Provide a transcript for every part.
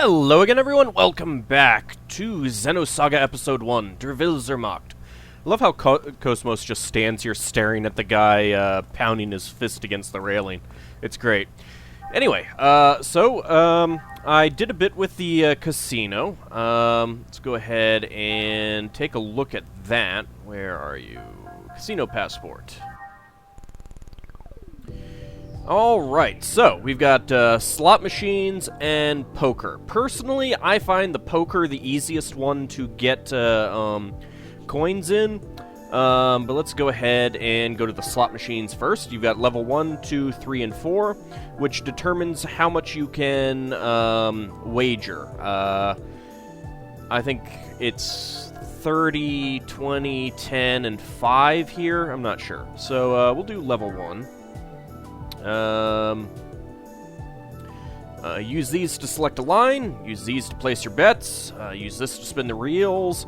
Hello again, everyone. Welcome back to Xenosaga Episode 1, Der Macht. I love how KOS-MOS just stands here staring at the guy pounding his fist against the railing. It's great. Anyway, I did a bit with the casino. Let's go ahead and take a look at that. Where are you? Casino passport. Alright, so we've got slot machines and poker. Personally, I find the poker the easiest one to get coins in, but let's go ahead and go to the slot machines first. You've got level 1, 2, 3, and 4, which determines how much you can wager. I think it's 30, 20, 10, and 5 here. I'm not sure. So we'll do level 1. Use these to select a line, use these to place your bets, use this to spin the reels,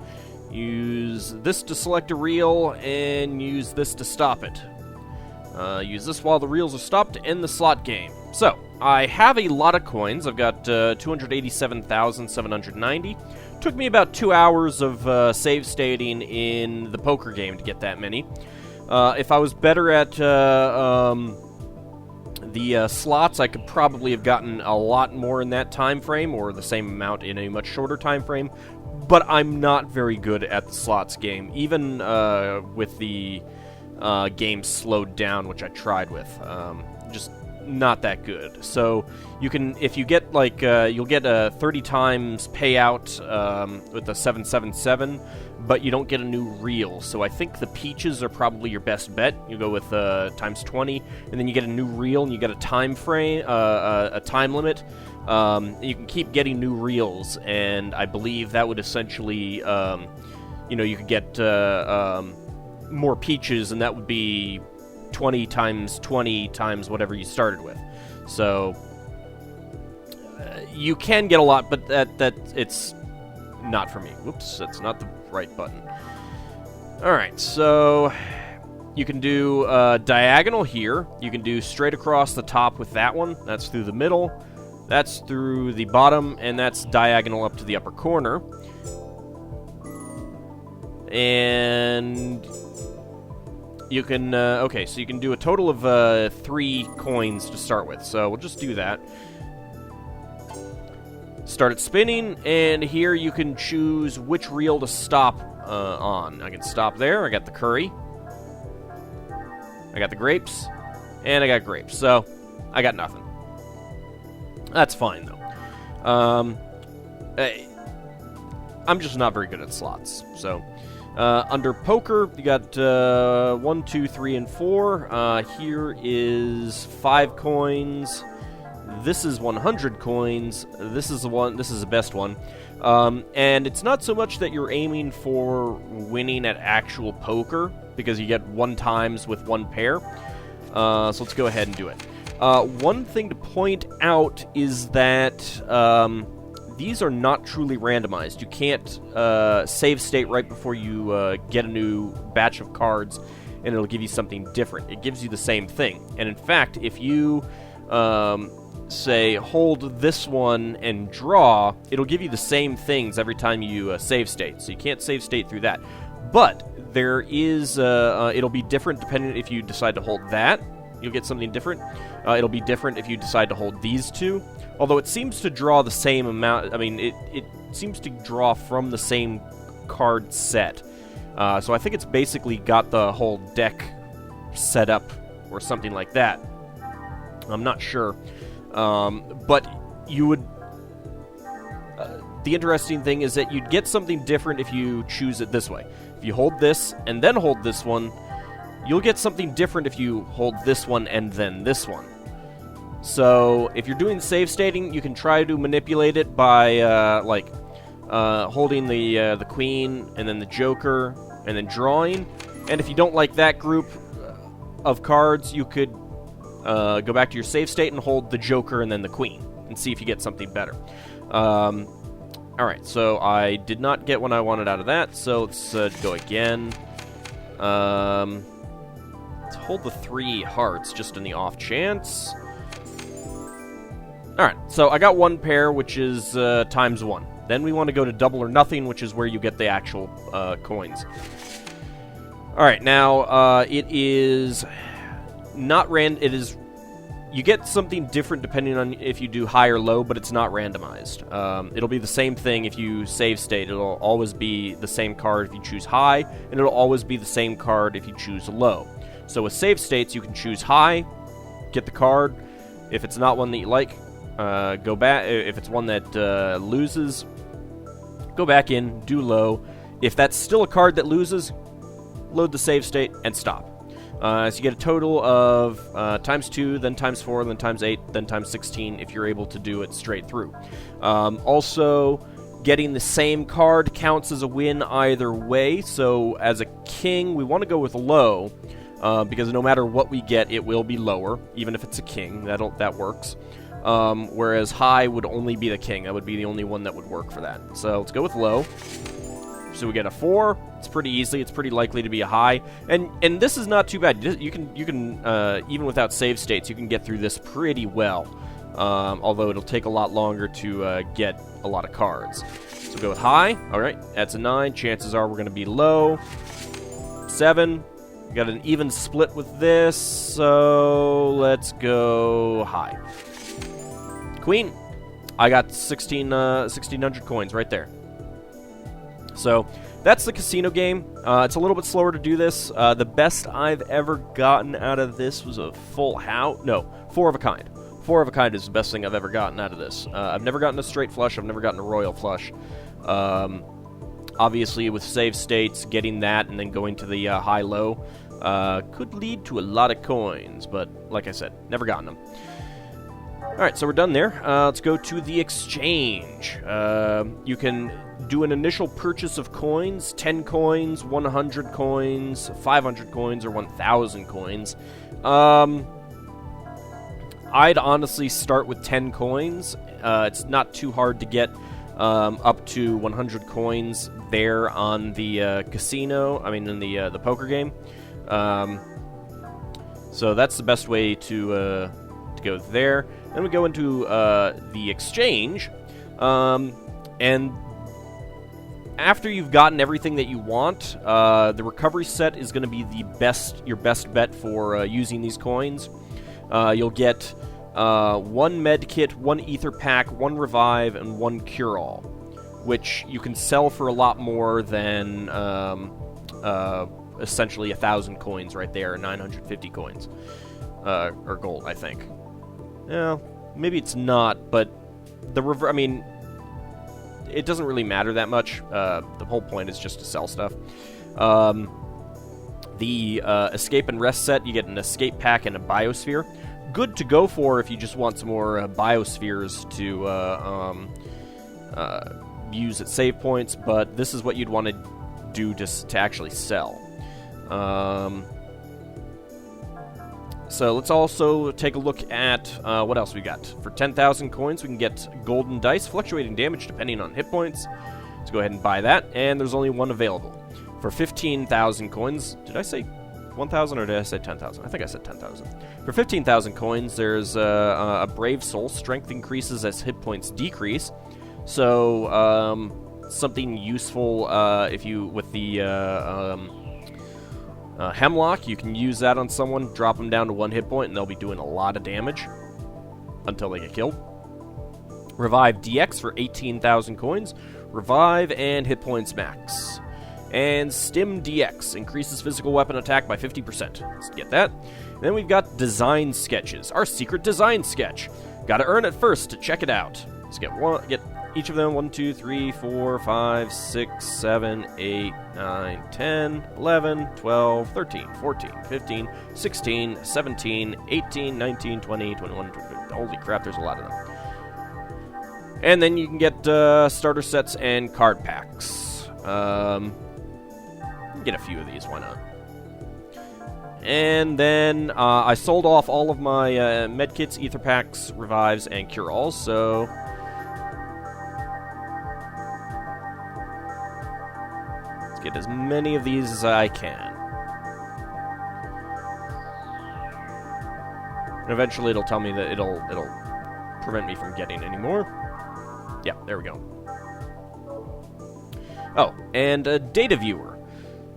use this to select a reel, and use this to stop it. Use this while the reels are stopped to end the slot game. So, I have a lot of coins. I've got 287,790. Took me about 2 hours of save stating in the poker game to get that many. If I was better at the slots, I could probably have gotten a lot more in that time frame, or the same amount in a much shorter time frame, but I'm not very good at the slots game, even with the game slowed down, which I tried with. Just not that good. So you can, if you get like, you'll get a 30 times payout with the 777, but you don't get a new reel. So I think the peaches are probably your best bet. You go with times 20, and then you get a new reel, and you get a time frame, a time limit. You can keep getting new reels, and I believe that would essentially, you could get more peaches, and that would be 20 times whatever you started with. So you can get a lot, but that it's not for me. Whoops, that's not the right button. Alright, so you can do diagonal here. You can do straight across the top with that one. That's through the middle. That's through the bottom, and that's diagonal up to the upper corner. And you can, okay, so you can do a total of 3 coins to start with. So we'll just do that. Start it spinning, and here you can choose which reel to stop on. I can stop there. I got the curry. I got the grapes. And I got grapes. So, I got nothing. That's fine, though. I'm just not very good at slots. So, under poker, you got 1, 2, 3, and 4. Here is 5 coins. This is 100 coins. This is the best one. And it's not so much that you're aiming for winning at actual poker, because you get 1 times with 1 pair. So let's go ahead and do it. One thing to point out is that these are not truly randomized. You can't save state right before you get a new batch of cards, and it'll give you something different. It gives you the same thing. And in fact, if you say hold this one and draw, it'll give you the same things every time you save state. So you can't save state through that. But there is, it'll be different depending if you decide to hold that. You'll get something different. It'll be different if you decide to hold these 2. Although it seems to draw the same amount. I mean, it seems to draw from the same card set. So I think it's basically got the whole deck set up or something like that. I'm not sure. But you would... the interesting thing is that you'd get something different if you choose it this way. If you hold this and then hold this one, you'll get something different if you hold this one and then this one. So, if you're doing save stating, you can try to manipulate it by, holding the queen and then the joker and then drawing. And if you don't like that group of cards, you could go back to your save state and hold the joker and then the queen and see if you get something better. Alright, so I did not get what I wanted out of that, so let's go again. Let's hold the 3 hearts just in the off chance. Alright, so I got one pair, which is times 1. Then we want to go to double or nothing, which is where you get the actual coins. Alright, now it is not it is... You get something different depending on if you do high or low, but it's not randomized. It'll be the same thing if you save state. It'll always be the same card if you choose high, and it'll always be the same card if you choose low. So with save states, you can choose high, get the card. If it's not one that you like, go back. If it's one that loses, go back in, do low. If that's still a card that loses, load the save state and stop. So you get a total of times 2, then times 4, then times 8, then times 16 if you're able to do it straight through. Also, getting the same card counts as a win either way. So as a king, we want to go with low because no matter what we get, it will be lower, even if it's a king. That works. Whereas high would only be the king. That would be the only one that would work for that. So let's go with low. So we get a 4. It's pretty easy. It's pretty likely to be a high, and this is not too bad. You can even without save states, you can get through this pretty well. Although it'll take a lot longer to get a lot of cards. So go with high. All right, that's a 9. Chances are we're going to be low. 7. We got an even split with this, so let's go high. Queen. I got 1,600 coins right there. So that's the casino game. It's a little bit slower to do this. The best I've ever gotten out of this was a full house. No, 4 of a kind. 4 of a kind is the best thing I've ever gotten out of this. I've never gotten a straight flush. I've never gotten a royal flush. Obviously, with save states, getting that and then going to the high-low could lead to a lot of coins. But like I said, never gotten them. Alright, so we're done there. Let's go to the exchange. You can do an initial purchase of coins, 10 coins, 100 coins, 500 coins, or 1,000 coins. I'd honestly start with 10 coins. It's not too hard to get up to 100 coins there on the casino, in the poker game. So that's the best way to go there. Then we go into the exchange, and after you've gotten everything that you want, the recovery set is going to be your best bet for using these coins. You'll get 1 med kit, 1 ether pack, 1 revive, and 1 cure-all, which you can sell for a lot more than essentially 1,000 coins right there, 950 coins, or gold, I think. Yeah, maybe it's not, but it doesn't really matter that much. The whole point is just to sell stuff. The escape and rest set, you get an escape pack and a biosphere. Good to go for if you just want some more biospheres to use at save points, but this is what you'd want to do to actually sell. So let's also take a look at what else we got. For 10,000 coins, we can get golden dice, fluctuating damage depending on hit points. Let's go ahead and buy that, and there's only 1 available. For 15,000 coins, did I say 1,000 or did I say 10,000? I think I said 10,000. For 15,000 coins, there's a Brave Soul. Strength increases as hit points decrease. So something useful if you with the Hemlock, you can use that on someone, drop them down to 1 hit point, and they'll be doing a lot of damage until they get killed. Revive DX for 18,000 coins. Revive and hit points max. And Stim DX increases physical weapon attack by 50%. Let's get that. And then we've got design sketches. Our secret design sketch. Gotta earn it first to check it out. Let's get each of them. 1, 2, 3, 4, 5, 6, 7, 8, 9, 10, 11, 12, 13, 14, 15, 16, 17, 18, 19, 20, 21, 22. Holy crap, there's a lot of them. And then you can get starter sets and card packs. Get a few of these, why not? And then I sold off all of my medkits, ether packs, revives, and cure-alls, so let's get as many of these as I can. And eventually it'll tell me that it'll prevent me from getting any more. Yeah, there we go. Oh, and a data viewer.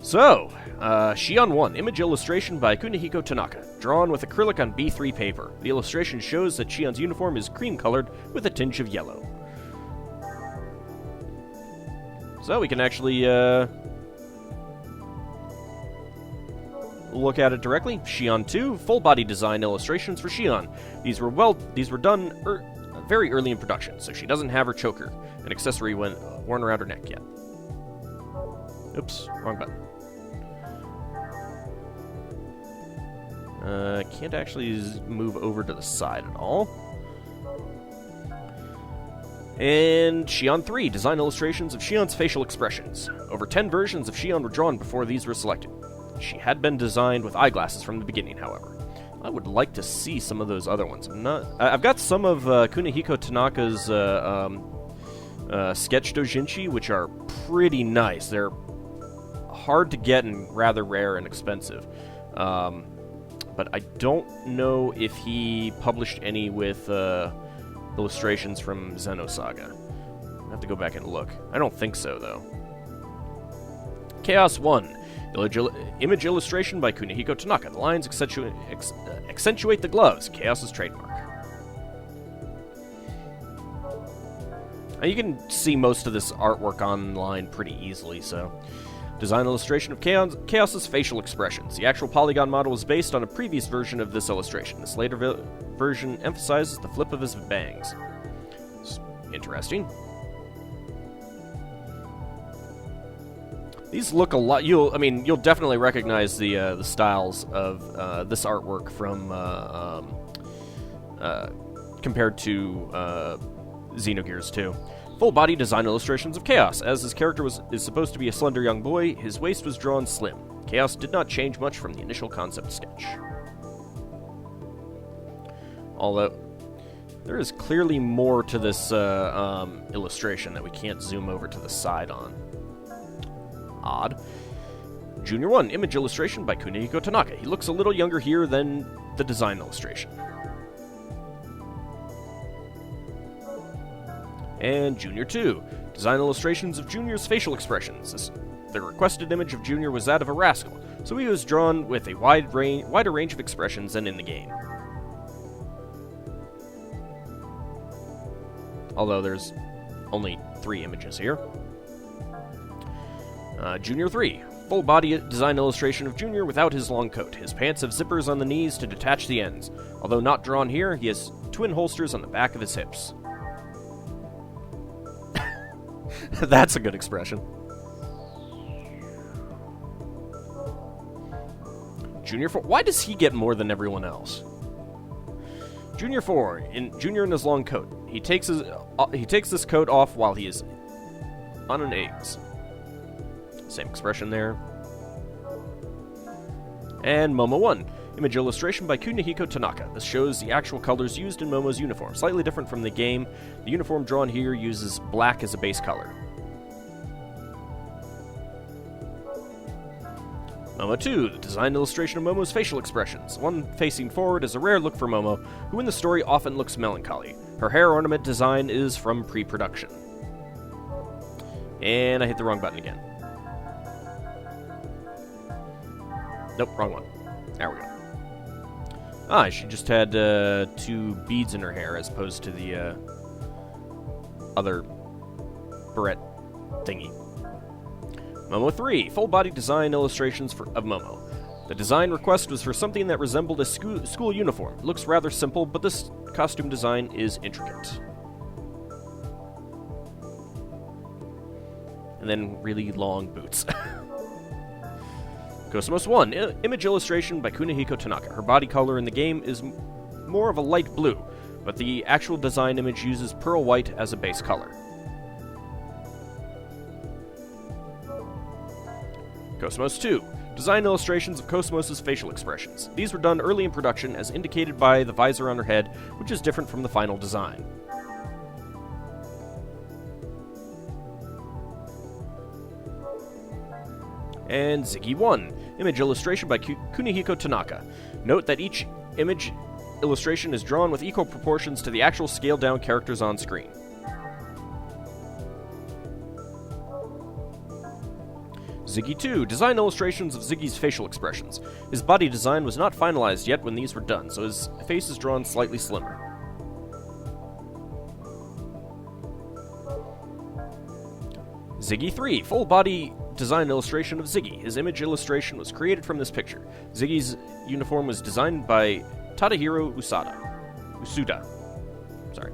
So, Shion 1, image illustration by Kunihiko Tanaka, drawn with acrylic on B3 paper. The illustration shows that Shion's uniform is cream-colored with a tinge of yellow. So we can actually look at it directly. Shion 2, full-body design illustrations for Shion. These were done very early in production, so she doesn't have her choker, an accessory worn around her neck yet. Oops, wrong button. Can't actually move over to the side at all. And Shion 3, design illustrations of Shion's facial expressions. Over 10 versions of Shion were drawn before these were selected. She had been designed with eyeglasses from the beginning, however. I would like to see some of those other ones. I've got some of Kunihiko Tanaka's sketch doujinshi, which are pretty nice. They're hard to get and rather rare and expensive. But I don't know if he published any with illustrations from Xenosaga. I'll have to go back and look. I don't think so, though. KOS-1, image illustration by Kunihiko Tanaka. The lines accentuate the gloves, Chaos's trademark. Now, you can see most of this artwork online pretty easily, so... Design illustration of Chaos's facial expressions. The actual polygon model is based on a previous version of this illustration. This later version emphasizes the flip of his bangs. It's interesting. These look a lot. You'll definitely recognize the styles of this artwork from compared to Xenogears 2. Full-body design illustrations of Chaos. As his character is supposed to be a slender young boy, his waist was drawn slim. Chaos did not change much from the initial concept sketch. Although, there is clearly more to this illustration that we can't zoom over to the side on. Odd. Junior 1, image illustration by Kunihiko Tanaka. He looks a little younger here than the design illustration. And Junior 2, design illustrations of Junior's facial expressions. The requested image of Junior was that of a rascal, so he was drawn with a wider range of expressions than in the game. Although there's only 3 images here. Junior 3, full body design illustration of Junior without his long coat. His pants have zippers on the knees to detach the ends. Although not drawn here, he has twin holsters on the back of his hips. That's a good expression. Junior 4. Why does he get more than everyone else? Junior 4. Junior in his long coat. He takes this coat off while he is on an eggs. Same expression there. And Momo 1. Image illustration by Kunihiko Tanaka. This shows the actual colors used in Momo's uniform. Slightly different from the game. The uniform drawn here uses black as a base color. Momo 2, the design illustration of Momo's facial expressions. One facing forward is a rare look for Momo, who in the story often looks melancholy. Her hair ornament design is from pre-production. And I hit the wrong button again. Nope, wrong one. There we go. She just had 2 beads in her hair as opposed to the other barrette thingy. Momo 3, full-body design illustrations of Momo. The design request was for something that resembled a school uniform. It looks rather simple, but this costume design is intricate. And then really long boots. KOS-MOS 1, image illustration by Kunihiko Tanaka. Her body color in the game is more of a light blue, but the actual design image uses pearl white as a base color. KOS-MOS 2, design illustrations of KOS-MOS's facial expressions. These were done early in production as indicated by the visor on her head, which is different from the final design. And Ziggy 1, image illustration by Kunihiko Tanaka. Note that each image illustration is drawn with equal proportions to the actual scaled-down characters on screen. Ziggy 2. Design illustrations of Ziggy's facial expressions. His body design was not finalized yet when these were done, so his face is drawn slightly slimmer. Ziggy 3. Full body design illustration of Ziggy. His image illustration was created from this picture. Ziggy's uniform was designed by Tadahiro Usuda. Sorry.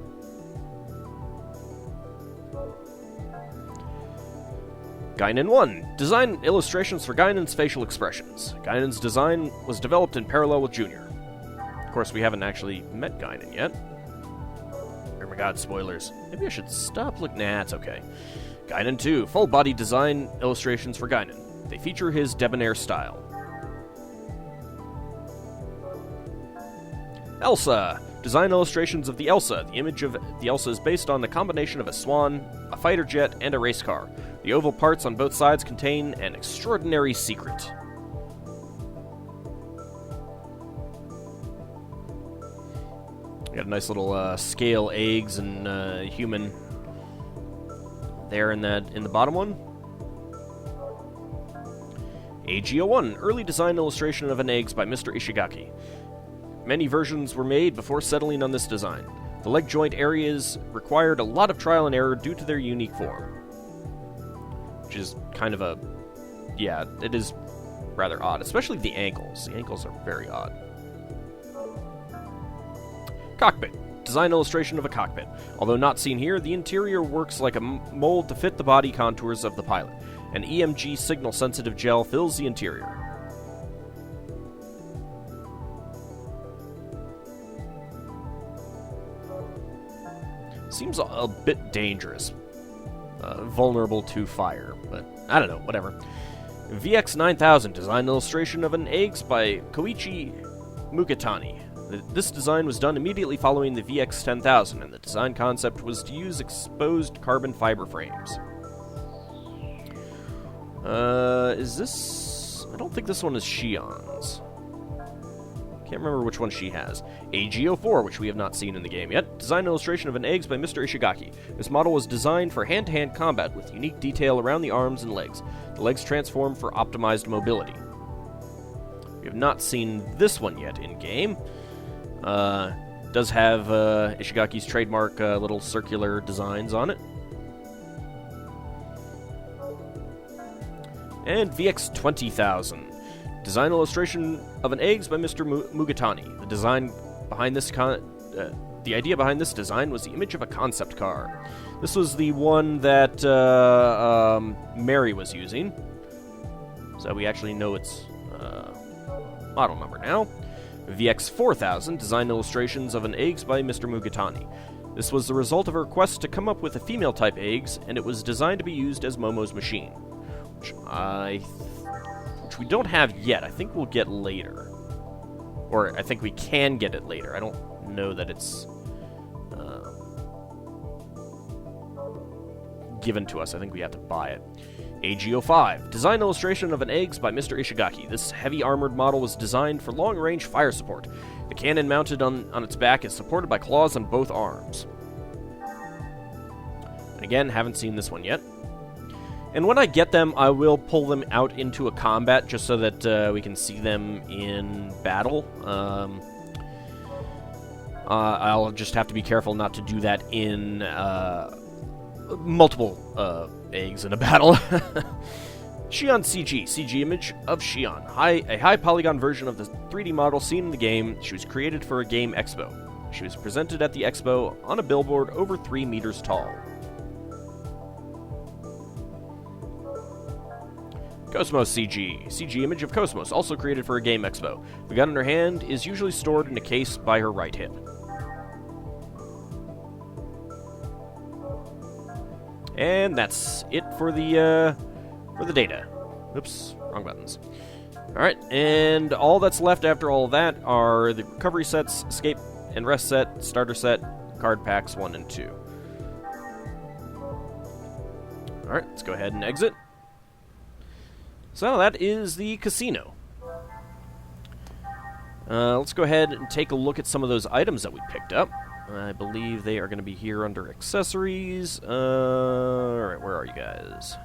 Guinan 1. Design illustrations for Guinan's facial expressions. Guinan's design was developed in parallel with Junior. Of course, we haven't actually met Guinan yet. Oh my god, spoilers. Maybe I should stop looking. Nah, it's okay. Guinan 2. Full body design illustrations for Guinan. They feature his debonair style. Elsa. Design illustrations of the Elsa. The image of the Elsa is based on the combination of a swan, a fighter jet, and a race car. The oval parts on both sides contain an extraordinary secret. We got a nice little scale eggs and human there in the bottom one. AGO1. Early design illustration of an eggs by Mr. Ishigaki. Many versions were made before settling on this design. The leg joint areas required a lot of trial and error due to their unique form. Which is kind of yeah, it is rather odd, especially the ankles. The ankles are very odd. Cockpit. Design illustration of a cockpit. Although not seen here, the interior works like a mold to fit the body contours of the pilot. An EMG signal-sensitive gel fills the interior. Seems a bit dangerous. Vulnerable to fire, but I don't know, whatever. VX9000. Design illustration of an eggs by Koichi Mukatani. This design was done immediately following the VX10000, and the design concept was to use exposed carbon fiber frames. Is this... I don't think this one is Shion's. Can't remember which one she has. AGO4, which we have not seen in the game yet. Design illustration of an eggs by Mr. Ishigaki. This model was designed for hand-to-hand combat with unique detail around the arms and legs. The legs transform for optimized mobility. We have not seen this one yet in-game. Does have Ishigaki's trademark little circular designs on it. And VX20000. Design illustration of an eggs by Mr. Mugatani. The design behind this the idea behind this design was the image of a concept car. This was the one that Mary was using. So we actually know its model number now. VX4000. Design illustrations of an eggs by Mr. Mugatani. This was the result of a request to come up with a female-type eggs, and it was designed to be used as Momo's machine. Which we don't have yet. I think we'll get later. Or I think we can get it later. I don't know that it's given to us. I think we have to buy it. AGO5. Design illustration of an eggs by Mr. Ishigaki. This heavy armored model was designed for long-range fire support. The cannon mounted on its back is supported by claws on both arms. And again, haven't seen this one yet. And when I get them, I will pull them out into a combat just so that we can see them in battle. I'll just have to be careful not to do that in multiple eggs in a battle. Shion CG. CG image of Shion. A high polygon version of the 3D model seen in the game. She was created for a game expo. She was presented at the expo on a billboard over 3 meters tall. KOS-MOS CG. CG image of KOS-MOS, also created for a game expo. The gun in her hand is usually stored in a case by her right hip. And that's it for the data. Oops, wrong buttons. Alright, and all that's left after all of that are the recovery sets, escape and rest set, starter set, card packs 1 and 2. Alright, let's go ahead and exit. So that is the casino. Let's go ahead and take a look at some of those items that we picked up. I believe they are going to be here under accessories. Alright, where are you guys?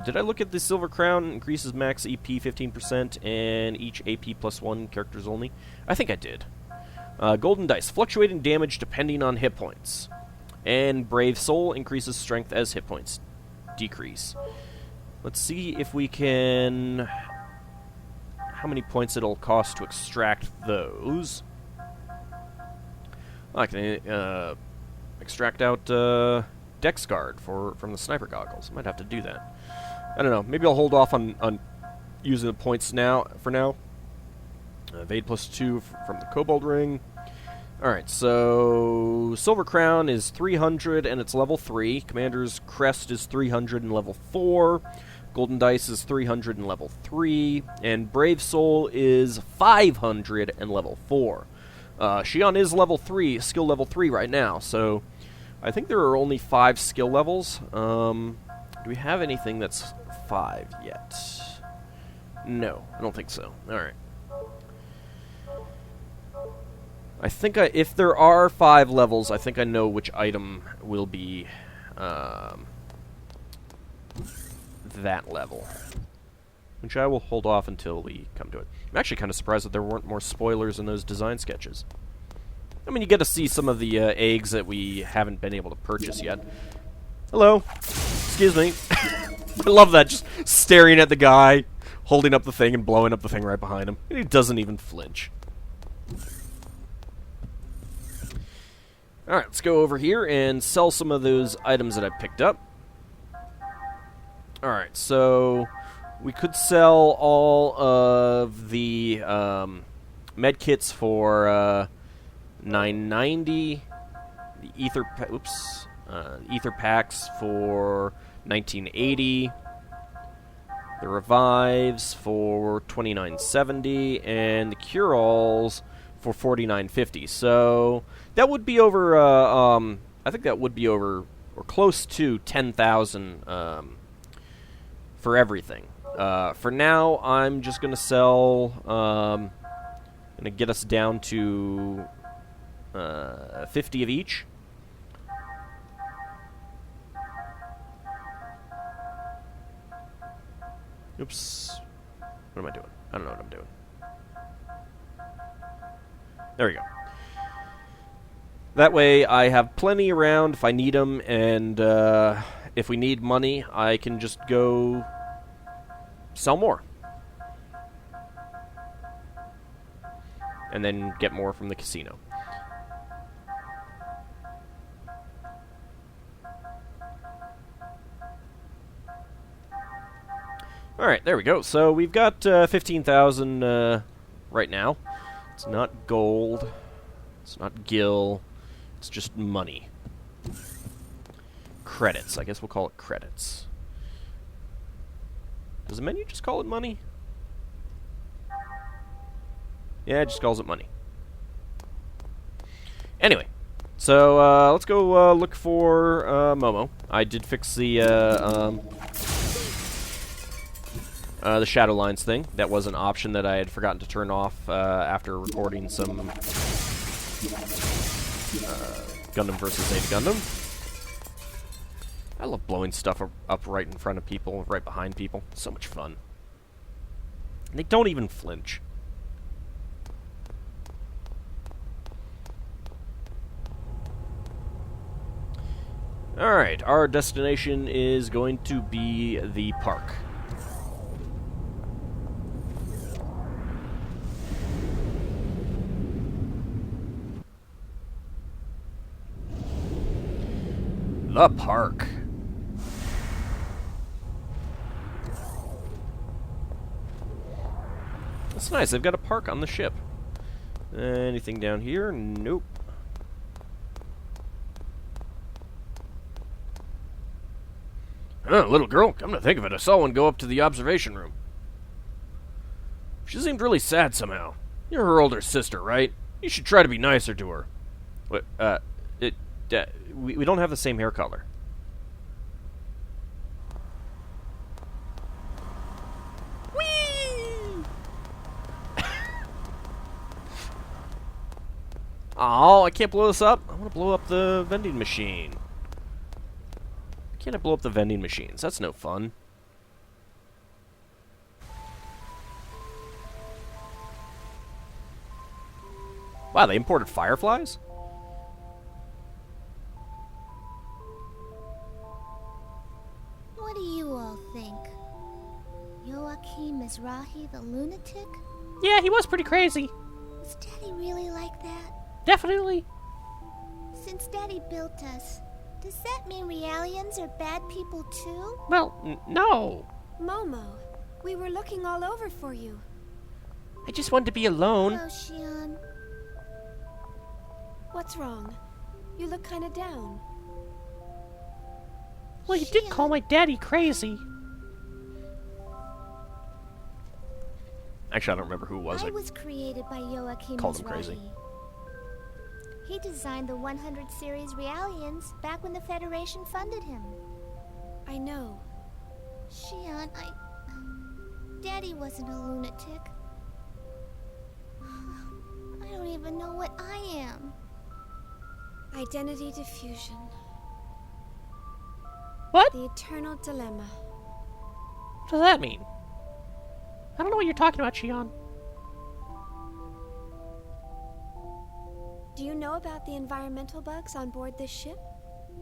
Did I look at the Silver Crown? Increases max EP 15% and each AP plus 1 characters only? I think I did. Golden Dice. Fluctuating damage depending on hit points. And Brave Soul increases strength as hit points decrease. Let's see if we can... how many points it'll cost to extract those. I can extract out Dex Guard from the sniper goggles. Might have to do that. I don't know. Maybe I'll hold off on using the points for now. Evade plus 2 from the Kobold Ring. Alright, so Silver Crown is 300 and it's level 3. Commander's Crest is 300 and level 4. Golden Dice is 300 and level 3. And Brave Soul is 500 and level 4. Shion is level 3, skill level 3 right now, so I think there are only 5 skill levels. Do we have anything that's 5 yet? No, I don't think so. Alright. I think if there are 5 levels, I think I know which item will be that level. Which I will hold off until we come to it. I'm actually kind of surprised that there weren't more spoilers in those design sketches. I mean, you get to see some of the eggs that we haven't been able to purchase yet. Hello. Excuse me. I love that, just staring at the guy, holding up the thing and blowing up the thing right behind him. And he doesn't even flinch. Alright, let's go over here and sell some of those items that I picked up. Alright, so we could sell all of the med kits for $9.90. The ether packs for $19.80. The revives for $29.70, and the cure-alls for $49.50. So that would be over. I think that would be over or close to 10,000 for everything. For now, I'm just gonna sell. Gonna get us down to 50 of each. Oops. What am I doing? I don't know what I'm doing. There we go. That way I have plenty around if I need them, and if we need money, I can just go sell more. And then get more from the casino. Alright, there we go. So we've got 15,000 right now. It's not gold. It's not gil. It's just money. Credits. I guess we'll call it credits. Does the menu just call it money? Yeah, it just calls it money. Anyway, so let's go look for Momo. I did fix the Shadow Lines thing. That was an option that I had forgotten to turn off after recording some Gundam vs. Zeta Gundam. I love blowing stuff up right in front of people, right behind people. So much fun. And they don't even flinch. Alright, our destination is going to be the park. The park. That's nice. They've got a park on the ship. Anything down here? Nope. Little girl, come to think of it, I saw one go up to the observation room. She seemed really sad somehow. You're her older sister, right? You should try to be nicer to her. What, we don't have the same hair color. Whee! Oh, I can't blow this up. I want to blow up the vending machine. Can't I blow up the vending machines? That's no fun. Wow, they imported fireflies? What do you all think? Joachim Mizrahi the lunatic? Yeah, he was pretty crazy. Was Daddy really like that? Definitely. Since Daddy built us, does that mean Realians are bad people too? Well, no. Momo, we were looking all over for you. I just wanted to be alone. Oh, Shion. What's wrong? You look kind of down. Well, you did call my daddy crazy. Actually, I don't remember who it was. I was created by Joachim Called him Mizrahi. crazy. He designed the 100 series Realians back when the Federation funded him. I know. Shion, Daddy wasn't a lunatic. I don't even know what I am. Identity diffusion. What? The eternal dilemma. What does that mean? I don't know what you're talking about, Shion. Do you know about the environmental bugs on board this ship?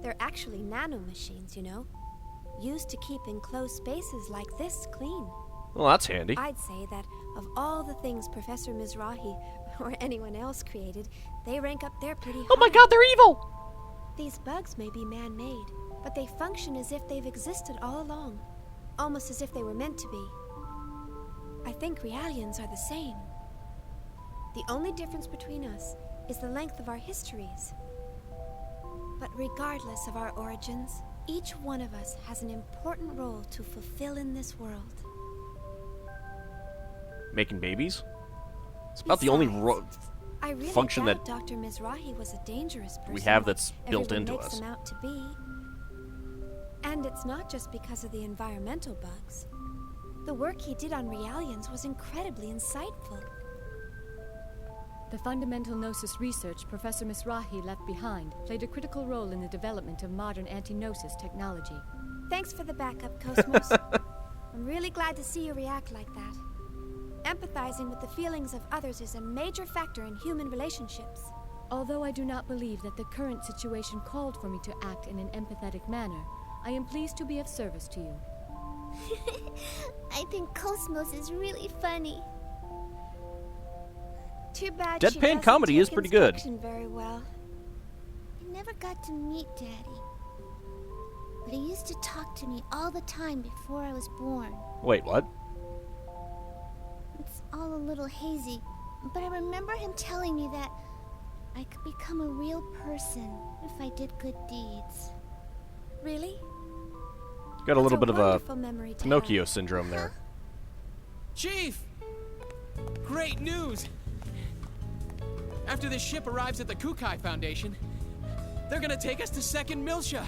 They're actually nanomachines, you know? Used to keep enclosed spaces like this clean. Well, that's handy. I'd say that of all the things Professor Mizrahi or anyone else created, they rank up there pretty high. Oh my god, they're evil! These bugs may be man-made, but they function as if they've existed all along. Almost as if they were meant to be. I think Realians are the same. The only difference between us is the length of our histories. But regardless of our origins, each one of us has an important role to fulfill in this world. Making babies? It's about the only I really function doubt that Dr. Mizrahi was a dangerous person we have like that's built everyone into makes us. them out to be. And it's not just because of the environmental bugs. The work he did on Realians was incredibly insightful. The fundamental Gnosis research Professor Mizrahi left behind played a critical role in the development of modern anti-Gnosis technology. Thanks for the backup, KOS-MOS. I'm really glad to see you react like that. Empathizing with the feelings of others is a major factor in human relationships. Although I do not believe that the current situation called for me to act in an empathetic manner, I am pleased to be of service to you. I think KOS-MOS is really funny. Too bad Deadpan she doesn't comedy take is pretty good. instruction very well. I never got to meet Daddy. But he used to talk to me all the time before I was born. Wait, what? It's all a little hazy, but I remember him telling me that I could become a real person if I did good deeds. Really? Got a little bit of a wonderful memory to Pinocchio have. syndrome there. Chief! Great news! After this ship arrives at the Kukai Foundation, they're gonna take us to Second Milsha.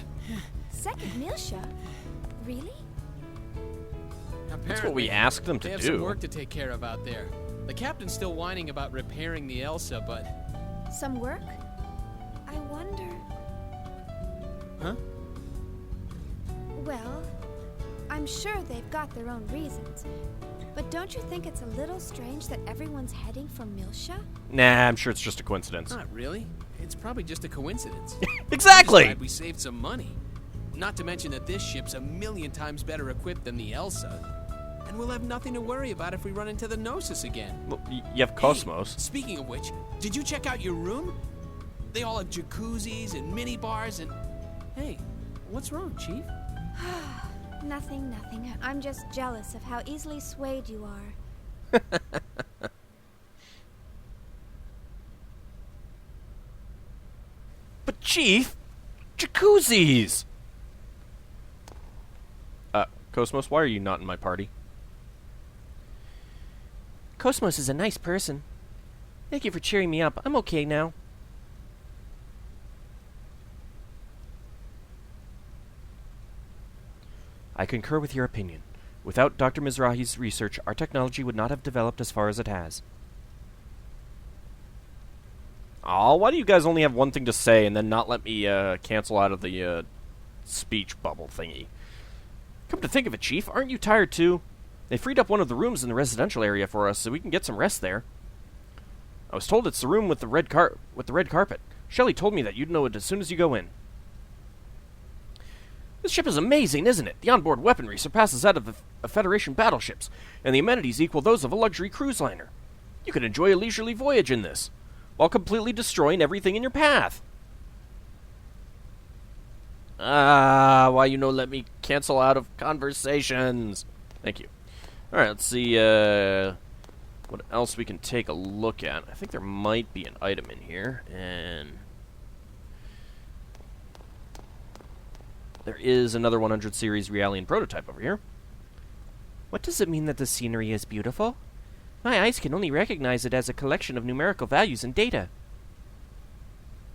Second Milsha? Really? That's what we asked them They to have do. some work to take care of out there. The captain's still whining about repairing the Elsa, but... Some work? I wonder... Huh? Well, I'm sure they've got their own reasons. But don't you think it's a little strange that everyone's heading for Milsha? Nah, I'm sure it's just a coincidence. Not really. It's probably just a coincidence. Exactly! I'm just glad we saved some money. Not to mention that this ship's a million times better equipped than the Elsa. And we'll have nothing to worry about if we run into the Gnosis again. Well, you have KOS-MOS. Hey, speaking of which, did you check out your room? They all have jacuzzis and mini bars and... Hey, what's wrong, Chief? Nothing, nothing. I'm just jealous of how easily swayed you are. But Chief, jacuzzis! KOS-MOS, why are you not in my party? KOS-MOS is a nice person. Thank you for cheering me up. I'm okay now. I concur with your opinion. Without Dr. Mizrahi's research, our technology would not have developed as far as it has. Aw, why do you guys only have one thing to say and then not let me cancel out of the speech bubble thingy? Come to think of it, Chief, aren't you tired too? They freed up one of the rooms in the residential area for us so we can get some rest there. I was told it's the room with the red carpet. Shelley told me that you'd know it as soon as you go in. This ship is amazing, isn't it? The onboard weaponry surpasses that of Federation battleships, and the amenities equal those of a luxury cruise liner. You can enjoy a leisurely voyage in this, while completely destroying everything in your path. Why you no let me cancel out of conversations? Thank you. Alright, let's see what else we can take a look at. I think there might be an item in here, and there is another 100 series Realian prototype over here. What does it mean that the scenery is beautiful? My eyes can only recognize it as a collection of numerical values and data.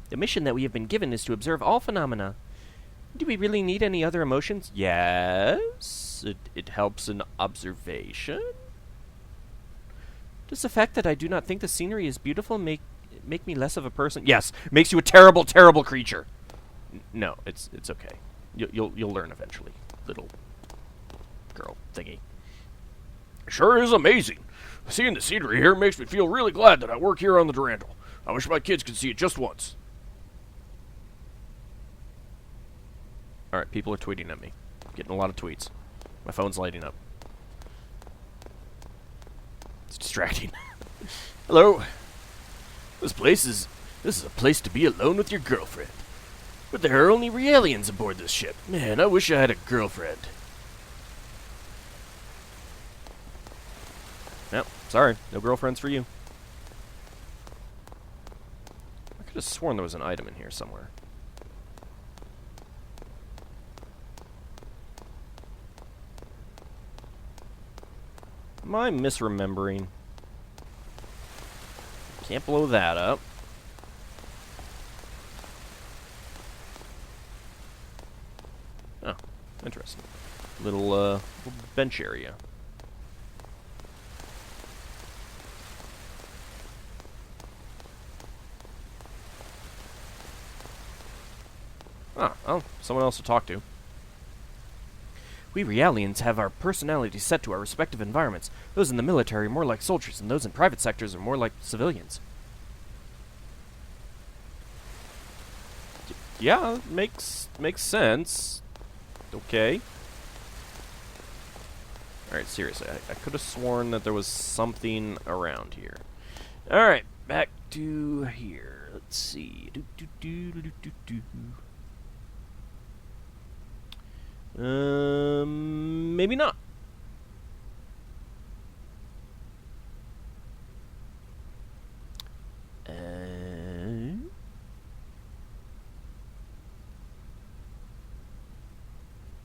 The mission that we have been given is to observe all phenomena. Do we really need any other emotions? Yes, it helps in observation. Does the fact that I do not think the scenery is beautiful make me less of a person? Yes, makes you a terrible, terrible creature. No, it's okay. You'll learn eventually, little girl thingy. Sure is amazing. Seeing the scenery here makes me feel really glad that I work here on the Durandal. I wish my kids could see it just once. Alright, people are tweeting at me. I'm getting a lot of tweets. My phone's lighting up. It's distracting. Hello. This is a place to be alone with your girlfriend. But there are only Realians aboard this ship. Man, I wish I had a girlfriend. Nope, sorry. No girlfriends for you. I could have sworn there was an item in here somewhere. Am I misremembering? Can't blow that up. Oh, interesting. Little bench area. Oh, someone else to talk to. We Realians have our personalities set to our respective environments. Those in the military are more like soldiers, and those in private sectors are more like civilians. Yeah, makes sense. Okay. Alright, seriously, I could have sworn that there was something around here. Alright, back to here. Let's see. Maybe not.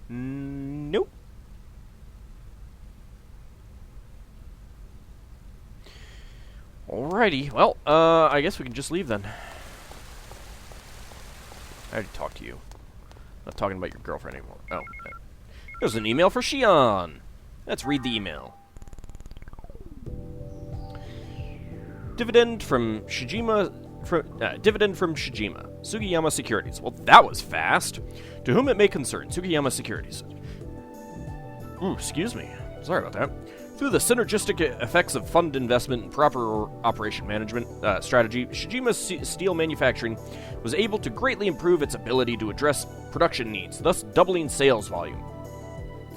Nope. Alrighty, well, I guess we can just leave then. I already talked to you. Not talking about your girlfriend anymore. Oh. There's an email for Shion. Let's read the email. Dividend from Shijima. Sugiyama Securities. Well, that was fast. To whom it may concern, Sugiyama Securities. Ooh, excuse me. Sorry about that. Through the synergistic effects of fund investment and proper operation management strategy, Shijima Steel Manufacturing was able to greatly improve its ability to address production needs, thus doubling sales volume.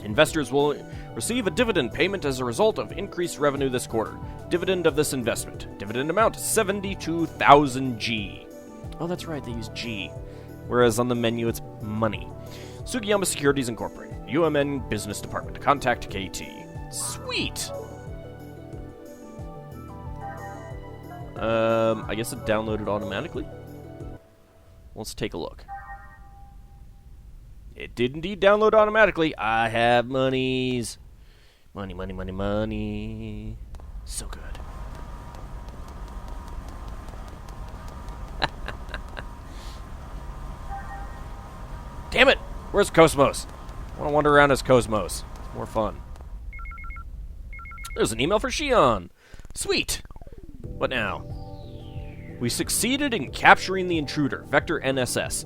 Investors will receive a dividend payment as a result of increased revenue this quarter. Dividend of this investment. Dividend amount 72,000 G. Oh, that's right, they use G. Whereas on the menu it's money. Sugiyama Securities Incorporated. UMN Business Department. Contact KT. Sweet! I guess it downloaded automatically? Let's take a look. It did indeed download automatically. I have monies. Money, money, money, money. So good. Damn it! Where's KOS-MOS? I want to wander around as KOS-MOS. It's more fun. There's an email for Shion. Sweet. What now? We succeeded in capturing the Intruder, Vector NSS.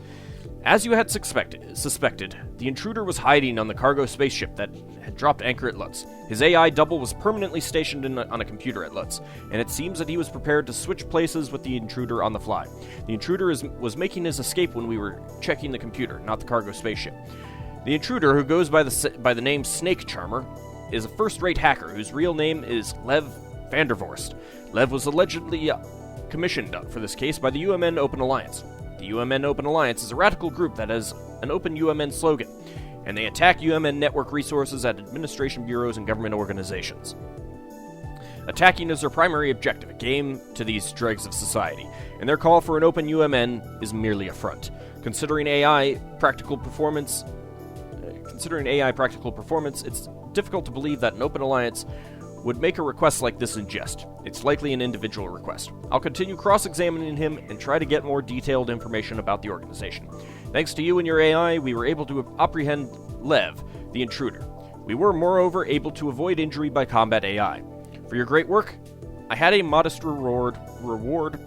As you had suspected, the Intruder was hiding on the cargo spaceship that had dropped anchor at Lutz. His AI double was permanently stationed on a computer at Lutz, and it seems that he was prepared to switch places with the Intruder on the fly. The Intruder was making his escape when we were checking the computer, not the cargo spaceship. The Intruder, who goes by the name Snake Charmer, is a first-rate hacker whose real name is Lev Vandervorst. Lev was allegedly commissioned for this case by the UMN Open Alliance. The UMN Open Alliance is a radical group that has an open UMN slogan, and they attack UMN network resources at administration bureaus and government organizations. Attacking is their primary objective, a game to these dregs of society, and their call for an open UMN is merely a front. Considering AI practical performance, it's difficult to believe that an open alliance would make a request like this in jest. It's likely an individual request. I'll continue cross-examining him and try to get more detailed information about the organization. Thanks to you and your AI, we were able to apprehend Lev, the Intruder. We were, moreover, able to avoid injury by combat AI. For your great work, I had a modest reward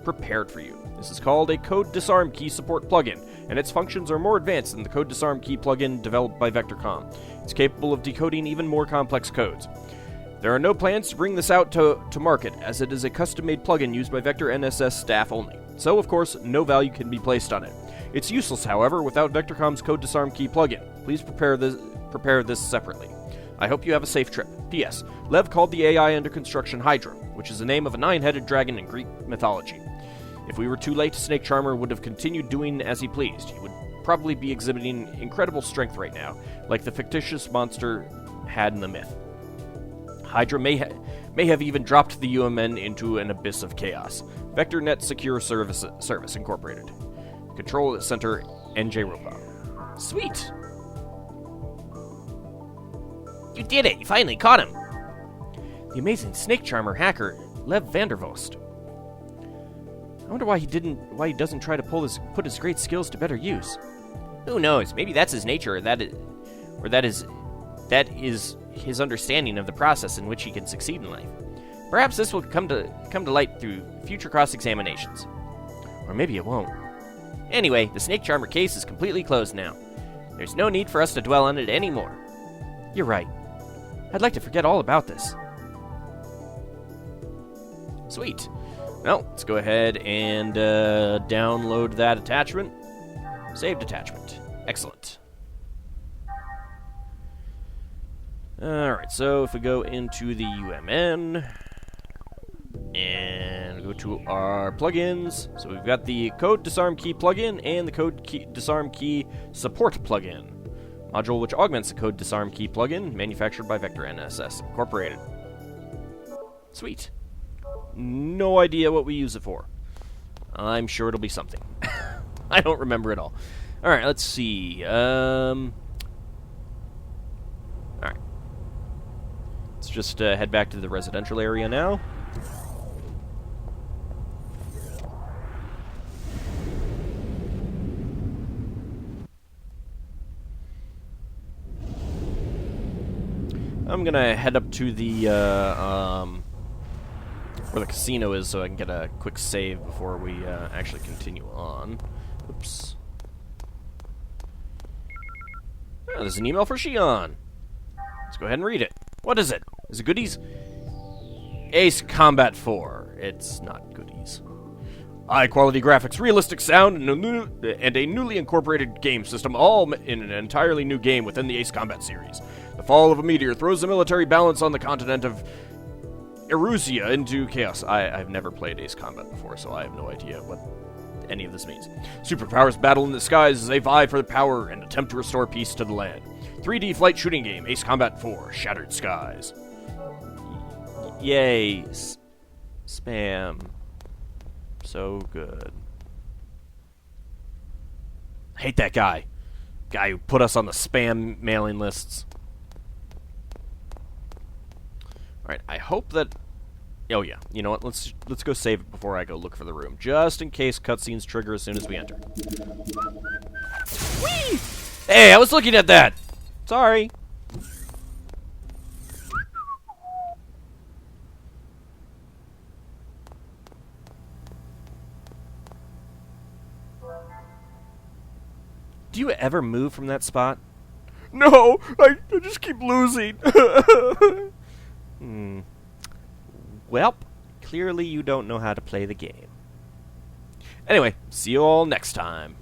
prepared for you. This is called a Code Disarm Key Support plugin, and its functions are more advanced than the Code Disarm Key plugin developed by Vector.com. It's capable of decoding even more complex codes. There are no plans to bring this out to market, as it is a custom-made plugin used by Vector NSS staff only. So, of course, no value can be placed on it. It's useless, however, without Vector.com's Code Disarm Key plugin. Please prepare this separately. I hope you have a safe trip. P.S. Lev called the AI under construction Hydra, which is the name of a 9-headed dragon in Greek mythology. If we were too late, Snake Charmer would have continued doing as he pleased. He would probably be exhibiting incredible strength right now, like the fictitious monster had in the myth. Hydra may have even dropped the UMN into an abyss of chaos. VectorNet Secure Service Incorporated. Control Center NJ Robot. Sweet! You did it! You finally caught him! The amazing Snake Charmer hacker, Lev Vandervost. I wonder why he doesn't try to put his great skills to better use. Who knows? Maybe that's his nature, or that is his understanding of the process in which he can succeed in life. Perhaps this will come to light through future cross-examinations. Or maybe it won't. Anyway, the Snake Charmer case is completely closed now. There's no need for us to dwell on it anymore. You're right. I'd like to forget all about this. Sweet. Well, let's go ahead and download that attachment. Saved attachment. Excellent. Alright, so if we go into the UMN and go to our plugins, so we've got the Code Disarm Key plugin and the Code Disarm Key Support plugin. Module which augments the Code Disarm Key plugin, manufactured by Vector NSS Incorporated. Sweet. No idea what we use it for. I'm sure it'll be something. I don't remember it all. Alright, let's see. Alright. Let's just head back to the residential area now. I'm gonna head up to the, where the casino is so I can get a quick save before we, actually continue on. Oops. Oh, there's an email for Shion. Let's go ahead and read it. What is it? Is it goodies? Ace Combat 4. It's not goodies. High-quality graphics, realistic sound, and a newly incorporated game system, all in an entirely new game within the Ace Combat series. The fall of a meteor throws the military balance on the continent of Erusia into chaos. I've never played Ace Combat before, so I have no idea what any of this means. Superpowers battle in the skies as they vie for power and attempt to restore peace to the land. 3D flight shooting game, Ace Combat 4, Shattered Skies. Yay. Spam. So good. I hate that guy. Guy who put us on the spam mailing lists. Alright, I hope that... Oh yeah, you know what, let's go save it before I go look for the room, just in case cutscenes trigger as soon as we enter. Whee! Hey, I was looking at that! Sorry. Do you ever move from that spot? No, I just keep losing. Welp, clearly you don't know how to play the game. Anyway, see you all next time.